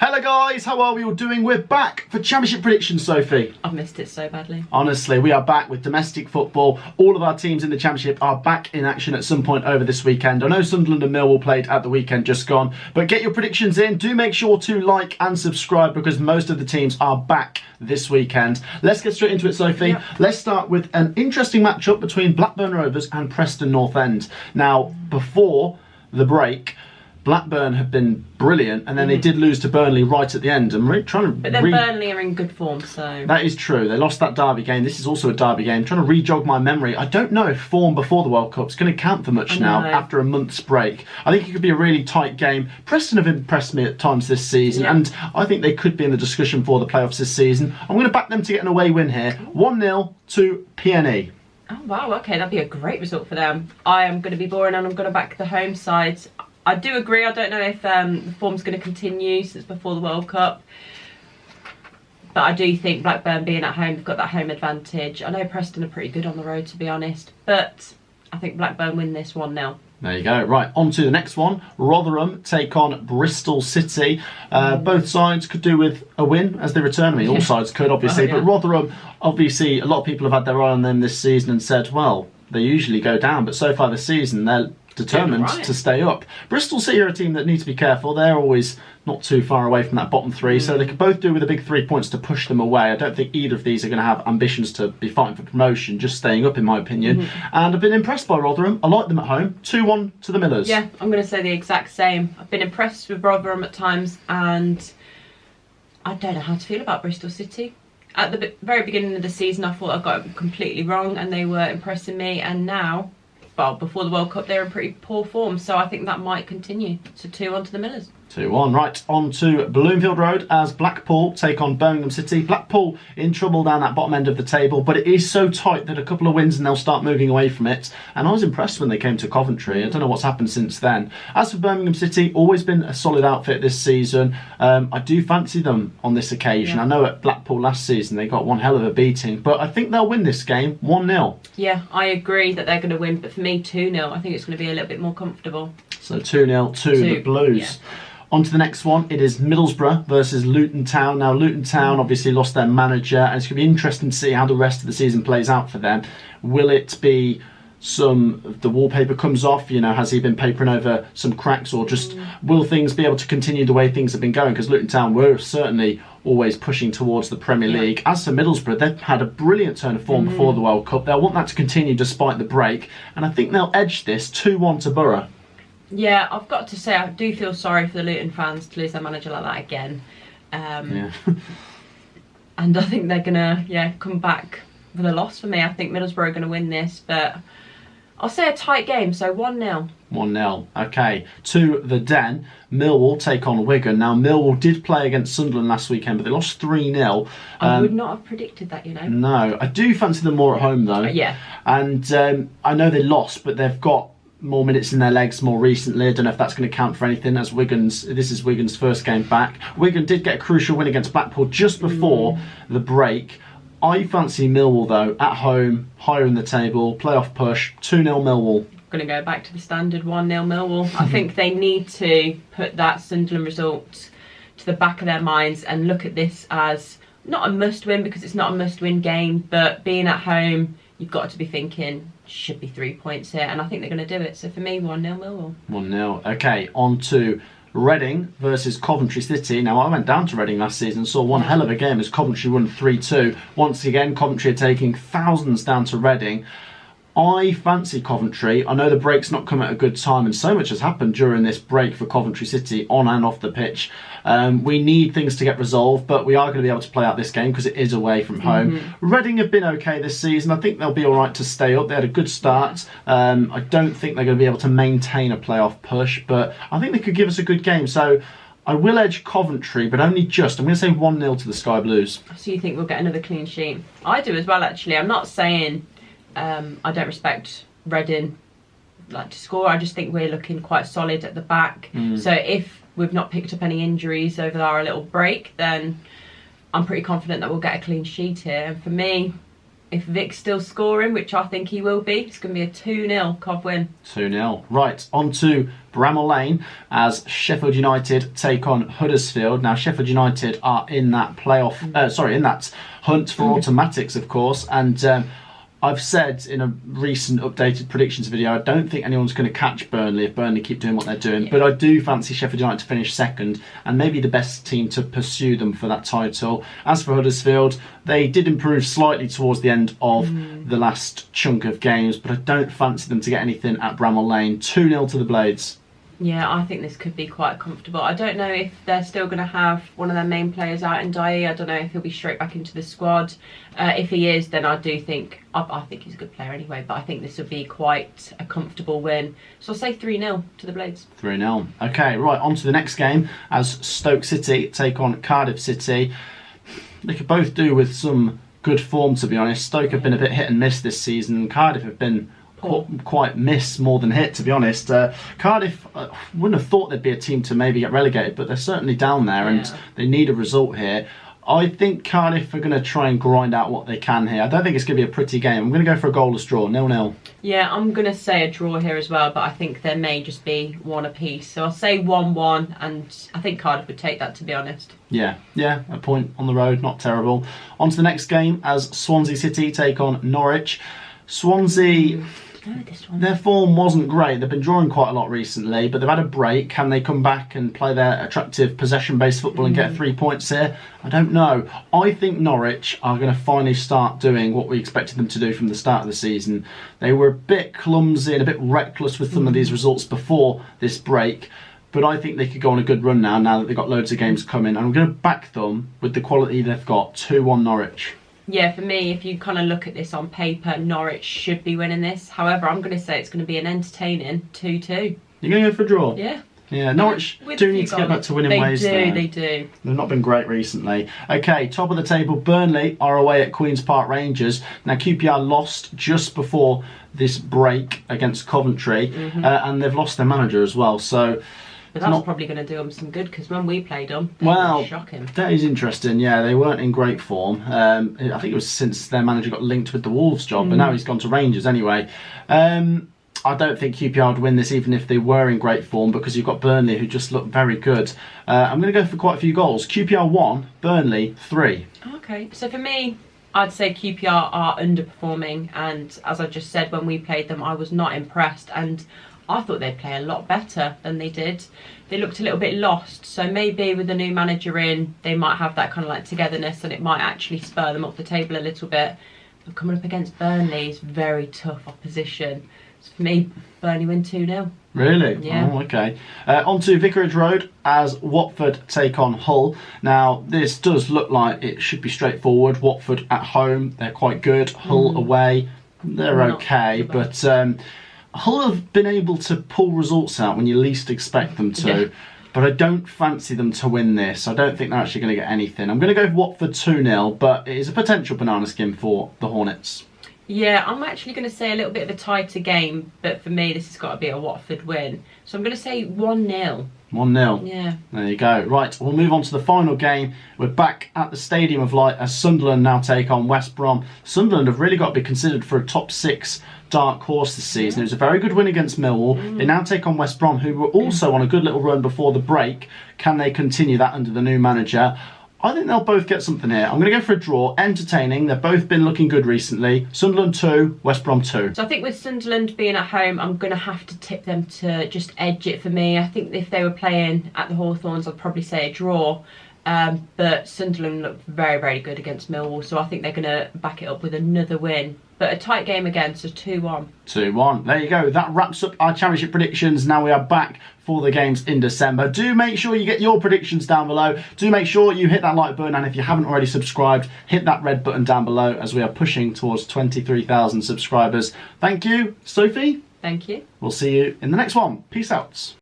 Hello guys, how are we all doing? We're back for Championship predictions, Sophie. I've missed it so badly. Honestly, we are back with domestic football. All of our teams in the Championship are back in action at some point over this weekend. I know Sunderland and Millwall played at the weekend just gone, but get your predictions in. Do make sure to like and subscribe because most of the teams are back this weekend. Let's get straight into it, Sophie. Yep. Let's start with an interesting matchup between Blackburn Rovers and Preston North End. Now, before the break, Blackburn have been brilliant, and then they did lose to Burnley right at the end. And we're trying to. But then Burnley are in good form, so. That is true. They lost that derby game. This is also a derby game. I'm trying to re-jog my memory. I don't know if form before the World Cup is going to count for much now after a month's break. I think it could be a really tight game. Preston have impressed me at times this season, and I think they could be in the discussion for the playoffs this season. I'm going to back them to get an away win here. 1-0 to PNE. Oh, wow, okay, that'd be a great result for them. I am going to be boring and I'm going to back the home side. I do agree. I don't know if the form's going to continue since before the World Cup. But I do think Blackburn being at home, they've got that home advantage. I know Preston are pretty good on the road, to be honest. But I think Blackburn win this 1-0. There you go. Right, on to the next one. Rotherham take on Bristol City. Both sides could do with a win as they return. I mean, all sides could, obviously. But Rotherham, obviously, a lot of people have had their eye on them this season and said, well, they usually go down. But so far this season, they're determined to stay up. Bristol City are a team that need to be careful. They're always not too far away from that bottom three, so they could both do with a big 3 points to push them away. I don't think either of these are going to have ambitions to be fighting for promotion, just staying up in my opinion. And I've been impressed by Rotherham. I like them at home. 2-1 to the Millers. Yeah, I'm going to say the exact same. I've been impressed with Rotherham at times, and I don't know how to feel about Bristol City. At the very beginning of the season, I thought I got it completely wrong, and they were impressing me, and now, well, before the World Cup, they were in pretty poor form, so I think that might continue. So 2-1 to the Millers. 2-1. Right, on to Bloomfield Road as Blackpool take on Birmingham City. Blackpool in trouble down that bottom end of the table, but it is so tight that a couple of wins and they'll start moving away from it. And I was impressed when they came to Coventry. I don't know what's happened since then. As for Birmingham City, always been a solid outfit this season. I do fancy them on this occasion. I know at Blackpool last season they got one hell of a beating, but I think they'll win this game 1-0. Yeah, I agree that they're going to win, but for me 2-0. I think it's going to be a little bit more comfortable. So 2-0 to the Blues. Yeah. On to the next one. It is Middlesbrough versus Luton Town. Now, Luton Town obviously lost their manager, and it's going to be interesting to see how the rest of the season plays out for them. Will it be some of the wallpaper comes off? You know, has he been papering over some cracks, or just will things be able to continue the way things have been going? Because Luton Town were certainly always pushing towards the Premier League. As for Middlesbrough, they've had a brilliant turn of form before the World Cup. They'll want that to continue despite the break, and I think they'll edge this 2-1 to Borough. Yeah, I've got to say I do feel sorry for the Luton fans to lose their manager like that again. And I think they're going to come back with a loss for me. I think Middlesbrough are going to win this, but I'll say a tight game, so 1-0. 1-0. Okay, to the Den. Millwall take on Wigan. Now, Millwall did play against Sunderland last weekend, but they lost 3-0. I would not have predicted that, you know. No, I do fancy them more at home, though. Yeah. And I know they lost, but they've got more minutes in their legs more recently. I don't know if that's going to count for anything, as this is Wigan's first game back. Wigan did get a crucial win against Blackpool just before the break. I fancy Millwall, though, at home, higher in the table, playoff push, 2-0 Millwall. Going to go back to the standard 1-0 Millwall. I think they need to put that Sunderland result to the back of their minds and look at this as not a must-win, because it's not a must-win game, but being at home, you've got to be thinking, should be 3 points here, and I think they're going to do it. So for me, 1-0 Millwall. 1-0. Okay, on to Reading versus Coventry City. Now, I went down to Reading last season and saw one hell of a game as Coventry won 3-2. Once again, Coventry are taking thousands down to Reading. I fancy Coventry. I know the break's not come at a good time, and so much has happened during this break for Coventry City on and off the pitch. We need things to get resolved, but we are going to be able to play out this game because it is away from home. Reading have been okay this season. I think they'll be all right to stay up. They had a good start. I don't think they're going to be able to maintain a playoff push, but I think they could give us a good game. So I will edge Coventry, but only just. I'm going to say 1-0 to the Sky Blues. So you think we'll get another clean sheet? I do as well, actually. I'm not saying I don't respect Reading to score. I just think we're looking quite solid at the back. So if we've not picked up any injuries over our little break, then I'm pretty confident that we'll get a clean sheet here. And for me, if Vic's still scoring, which I think he will be, it's going to be a 2-0 Cov win. 2-0. Right, on to Bramall Lane as Sheffield United take on Huddersfield. Now, Sheffield United are in that in that hunt for automatics, of course, and I've said in a recent updated predictions video, I don't think anyone's going to catch Burnley if Burnley keep doing what they're doing. But I do fancy Sheffield United to finish second and maybe the best team to pursue them for that title. As for Huddersfield, they did improve slightly towards the end of the last chunk of games, but I don't fancy them to get anything at Bramall Lane. 2-0 to the Blades. Yeah, I think this could be quite comfortable. I don't know if they're still going to have one of their main players out in Dye. I don't know if he'll be straight back into the squad. If he is, then I do think... I think he's a good player anyway, but I think this will be quite a comfortable win. So I'll say 3-0 to the Blades. 3-0. Okay, right, on to the next game as Stoke City take on Cardiff City. They could both do with some good form, to be honest. Stoke have been a bit hit and miss this season. Cardiff have been... quite miss more than hit, to be honest. Cardiff, wouldn't have thought they'd be a team to maybe get relegated, but they're certainly down there and they need a result here. I think Cardiff are going to try and grind out what they can here. I don't think it's going to be a pretty game. I'm going to go for a goalless draw, 0-0. Yeah, I'm going to say a draw here as well, but I think there may just be one apiece. So I'll say 1-1, and I think Cardiff would take that, to be honest. Yeah, a point on the road, not terrible. On to the next game as Swansea City take on Norwich. Swansea... Their form wasn't great. They've been drawing quite a lot recently, but they've had a break. Can they come back and play their attractive possession-based football and get 3 points here? I don't know. I think Norwich are going to finally start doing what we expected them to do from the start of the season. They were a bit clumsy and a bit reckless with some of these results before this break, but I think they could go on a good run now that they've got loads of games coming. And I'm going to back them with the quality they've got. 2-1 Norwich. Yeah, for me, if you kind of look at this on paper, Norwich should be winning this. However, I'm going to say it's going to be an entertaining 2-2. You're going to go for a draw? Yeah. Yeah, Norwich do need to get back to winning ways there. They do. They've not been great recently. Okay, top of the table, Burnley are away at Queen's Park Rangers. Now, QPR lost just before this break against Coventry, and they've lost their manager as well, so... But that's probably going to do them some good, because when we played them, they were shocking. That is interesting. Yeah, they weren't in great form. I think it was since their manager got linked with the Wolves job, but now he's gone to Rangers anyway. I don't think QPR would win this even if they were in great form, because you've got Burnley who just look very good. I'm going to go for quite a few goals. QPR 1, Burnley 3. Okay, so for me, I'd say QPR are underperforming, and as I just said, when we played them, I was not impressed, and I thought they'd play a lot better than they did. They looked a little bit lost, so maybe with the new manager in, they might have that kind of like togetherness and it might actually spur them up the table a little bit. But coming up against Burnley is very tough opposition. So for me, Burnley win 2-0. Really? Yeah. Oh, okay. On to Vicarage Road as Watford take on Hull. Now, this does look like it should be straightforward. Watford at home, they're quite good. Hull away, they're okay, but... Hull have been able to pull results out when you least expect them to, but I don't fancy them to win this. I don't think they're actually going to get anything. I'm going to go with Watford 2-0, but it is a potential banana skin for the Hornets. Yeah, I'm actually going to say a little bit of a tighter game, but for me, this has got to be a Watford win. So I'm going to say 1-0. 1-0. Yeah. There you go. Right, we'll move on to the final game. We're back at the Stadium of Light as Sunderland now take on West Brom. Sunderland have really got to be considered for a top 6 dark horse this season. It was a very good win against Millwall. They now take on West Brom, who were also on a good little run before the break. Can they continue that under the new manager? I think they'll both get something here. I'm going to go for a draw. Entertaining. They've both been looking good recently. Sunderland 2, West Brom 2. So I think with Sunderland being at home, I'm going to have to tip them to just edge it for me. I think if they were playing at the Hawthorns, I'd probably say a draw. But Sunderland looked very, very good against Millwall, so I think they're going to back it up with another win. But a tight game again, so 2-1. 2-1. There you go. That wraps up our championship predictions. Now we are back for the games in December. Do make sure you get your predictions down below. Do make sure you hit that like button, and if you haven't already subscribed, hit that red button down below as we are pushing towards 23,000 subscribers. Thank you, Sophie. Thank you. We'll see you in the next one. Peace out.